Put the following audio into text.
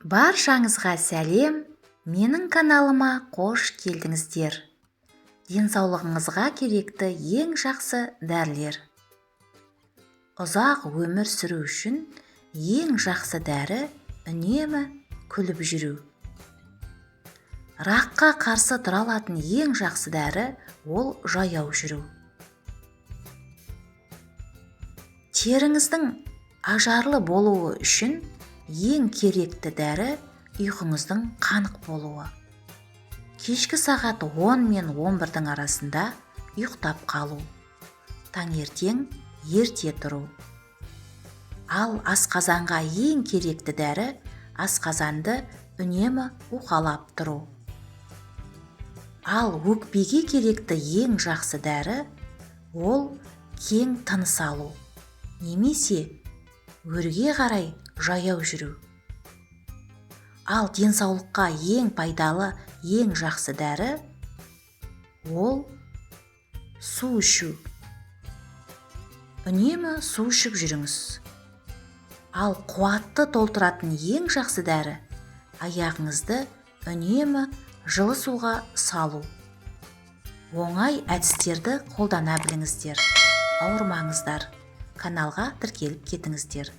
Баршаңызға сәлем, менің каналыма қош келдіңіздер. Денсаулығыңызға керекті ең жақсы дәрілер. Ұзақ өмір сүру үшін ең жақсы дәрі үнемі күліп жүру. Раққа қарсы тұра алатын ең жақсы дәрі ол жаяу жүру. Теріңіздің ажарлы болуы үшін ең керекті дәрі ұйқыңыздың қанық болуы. Кешкі сағат 10 мен 11-дің арасында ұйықтап қалу. Таңертең ерте тұру. Ал асқазанға ең керекті дәрі асқазанды үнемі уқалап тұру. Ал өкпеге керекті ең жақсы дәрі ол кең тыныс алу, немесе өрге қарай жаяу жүру. Ал денсаулыққа ең пайдалы, ең жақсы дәрі ол су ішу. Үнемі су ішіп жүріңіз. Ал қуатты толтыратын ең жақсы дәрі аяғыңызды үнемі жылы суға салу. Оңай әдістерді қолдана біліңіздер. Ауырмаңыздар. Каналға тіркеліп кетіңіздер.